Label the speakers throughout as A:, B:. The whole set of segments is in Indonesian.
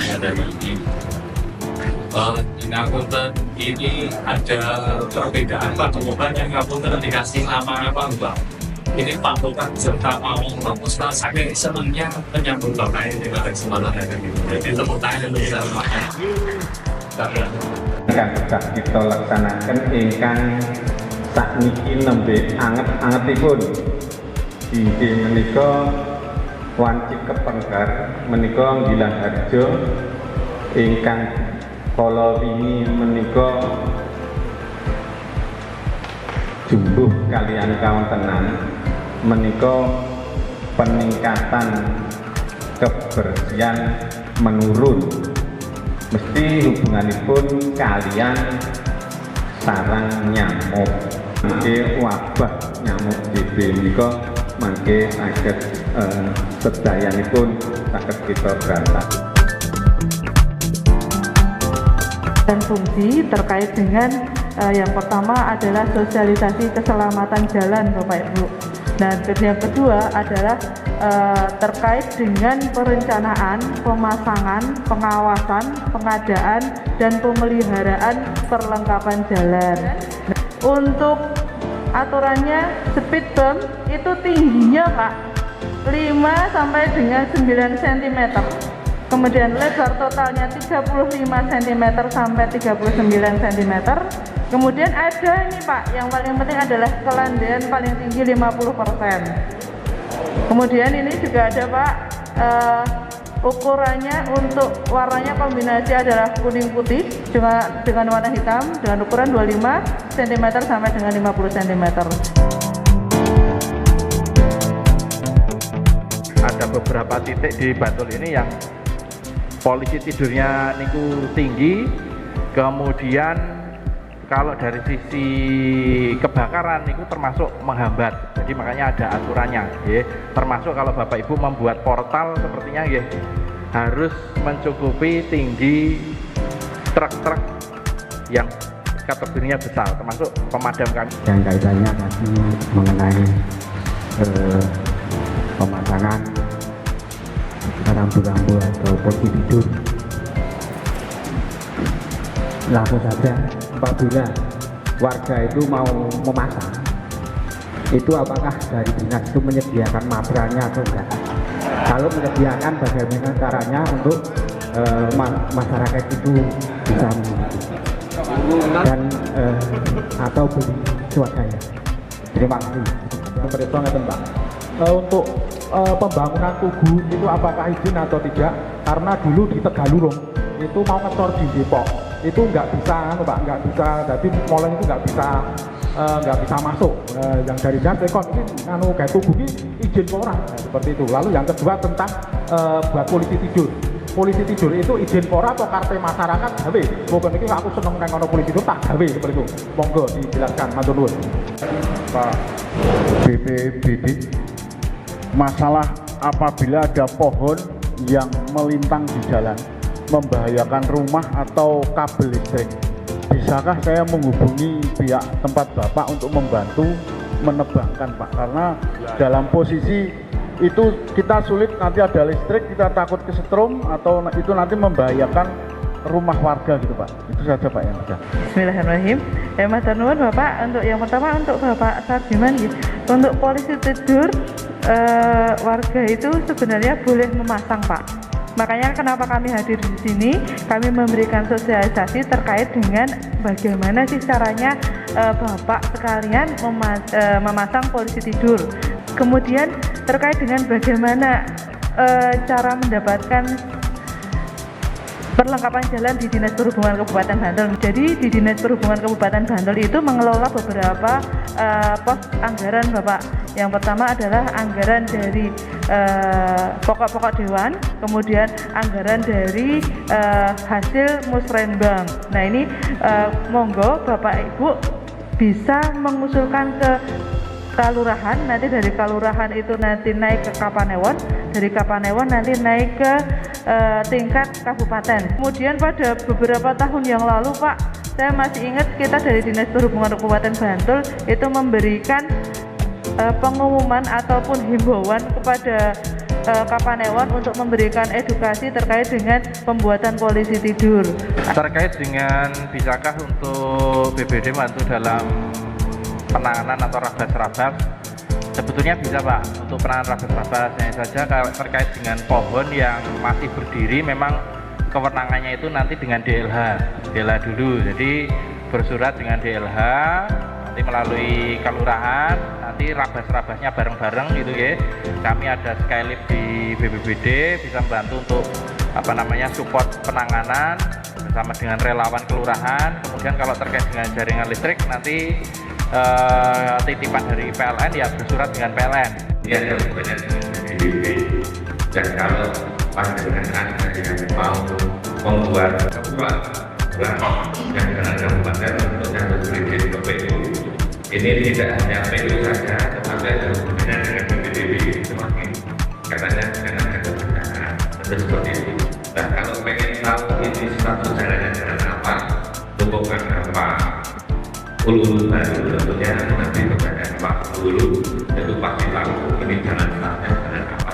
A: saya dari Ngapunten ini ada perbedaan Pak Bukan yang Ngapunten dikasih nama apa Mbak? Ini Pak Bukan serta mau Musnah saking senangnya menyambut Bapak ini dengan semangat hari ini. Jadi tepuk tangan dulu semuanya.
B: Ingkang kita laksanakan ingkang sakniki nembe anget-angetipun inggih menika wanci kepenggar menika Gilang Harjo ingkang kala wingi menika jumbuh kalian kawontenan menika peningkatan kebersihan menurun mesti hubunganipun kalian sarang nyamuk mangke wabah nyamuk DB menika mangke saged sedayanipun saged kita berantas.
C: Dan fungsi terkait dengan yang pertama adalah sosialisasi keselamatan jalan Bapak Ibu. Dan yang kedua adalah terkait dengan perencanaan, pemasangan, pengawasan, pengadaan, dan pemeliharaan perlengkapan jalan. Untuk aturannya speed bump itu tingginya Pak 5 sampai dengan 9 cm. Kemudian lebar totalnya 35 cm sampai 39 cm. Kemudian ada ini Pak, yang paling penting adalah kelandaian paling tinggi 50%. Kemudian ini juga ada Pak, ukurannya untuk warnanya kombinasi adalah kuning putih dengan warna hitam dengan ukuran 25 cm sampai dengan 50 cm.
D: Ada beberapa titik di Bantul ini yang polisi tidurnya niku tinggi, kemudian kalau dari sisi kebakaran niku termasuk menghambat, jadi makanya ada aturannya ya. Termasuk kalau Bapak Ibu membuat portal sepertinya ya harus mencukupi tinggi truk-truk yang kategorinya besar, termasuk pemadam kami.
B: Yang kaitannya tadi mengenai pemasangan rambu-rambu atau posisi tidur, langsung saja apabila warga itu mau memasang itu apakah dari dinas itu menyediakan materialnya atau enggak. Kalau menyediakan bagaimana caranya untuk masyarakat itu bisa dan atau beli swadaya. Terima kasih.
E: Perhitungan Pak. Untuk pembangunan tugu itu apakah izin atau tidak? Karena dulu di Tegalurung itu mau ngetor di Depok itu nggak bisa, Pak, nggak bisa. Jadi molen itu nggak bisa masuk. Yang dari dinas ekon ini kayak tugu ini izin orang seperti itu. Lalu yang kedua tentang buat polisi tidur. Polisi tidur itu izin pora atau kartu masyarakat gawe. Pokoknya ini aku seneng nang ono polisi itu tak gawe seperti itu. Monggo dijelaskan, matur nuwun.
D: Pak BPBD, masalah apabila ada pohon yang melintang di jalan membahayakan rumah atau kabel listrik, bisakah saya menghubungi pihak tempat Bapak untuk membantu menebangkan Pak? Karena dalam posisi itu kita sulit, nanti ada listrik, kita takut kesetrum atau itu nanti membahayakan rumah warga gitu Pak. Itu saja Pak yang ada.
C: Bismillahirrahmanirrahim. Matur nuwun Bapak. Untuk yang pertama untuk Bapak Sardiman, untuk polisi tidur warga itu sebenarnya boleh memasang Pak. Makanya kenapa kami hadir di sini, kami memberikan sosialisasi terkait dengan bagaimana sih caranya Bapak sekalian memasang polisi tidur. Kemudian terkait dengan bagaimana cara mendapatkan perlengkapan jalan di Dinas Perhubungan Kabupaten Bantul. Jadi di Dinas Perhubungan Kabupaten Bantul itu mengelola beberapa pos anggaran Bapak. Yang pertama adalah anggaran dari pokok-pokok dewan, kemudian anggaran dari hasil musrenbang. Nah ini monggo Bapak Ibu bisa mengusulkan ke Kalurahan, nanti dari Kalurahan itu nanti naik ke Kapanewon, dari Kapanewon nanti naik ke tingkat kabupaten. Kemudian pada beberapa tahun yang lalu Pak, saya masih ingat kita dari Dinas Perhubungan Kabupaten Bantul itu memberikan pengumuman ataupun himbauan kepada Kapanewon untuk memberikan edukasi terkait dengan pembuatan polisi tidur.
F: Terkait dengan bisakah untuk BPD bantu dalam penanganan atau rabas-rabas, sebetulnya bisa Pak, untuk penanganan rabas-rabasnya saja. Kalau terkait dengan pohon yang masih berdiri memang kewenangannya itu nanti dengan DLH dulu, jadi bersurat dengan DLH nanti melalui kelurahan, nanti rabas-rabasnya bareng-bareng gitu ya. Kami ada Skylift di BPBD bisa membantu untuk support penanganan bersama dengan relawan kelurahan. Kemudian kalau terkait dengan jaringan listrik nanti titipan dari PLN ya bersurat dengan PLN.
G: Ini ada hubungannya dengan BPBD, dan kalau pandangan Anda yang mau membuat sebuah yang dengan kabupaten untuk yang berizin ke PU, ini tidak hanya PU saja, tetapi ada hubungannya dengan BPBD semakin katanya dengan kebijakan seperti itu. Nah, kalau pengen tahu ini status jalannya jalan apa, hubungan apa, Hulu baru tentunya nanti kepada Pak Hulu itu pasti tahu ini jalan statusnya jalan apa.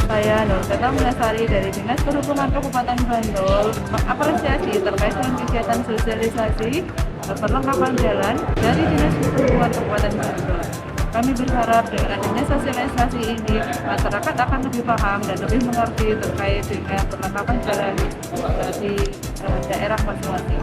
C: Saya Nur Teta Munasari dari Dinas Perhubungan Kabupaten Bantul mengapresiasi terkait dengan kegiatan sosialisasi perlengkapan jalan dari Dinas Perhubungan Kabupaten Bantul. Kami berharap dengan adanya sosialisasi ini, masyarakat akan lebih paham dan lebih mengerti terkait dengan perlengkapan jalan di daerah masing-masing.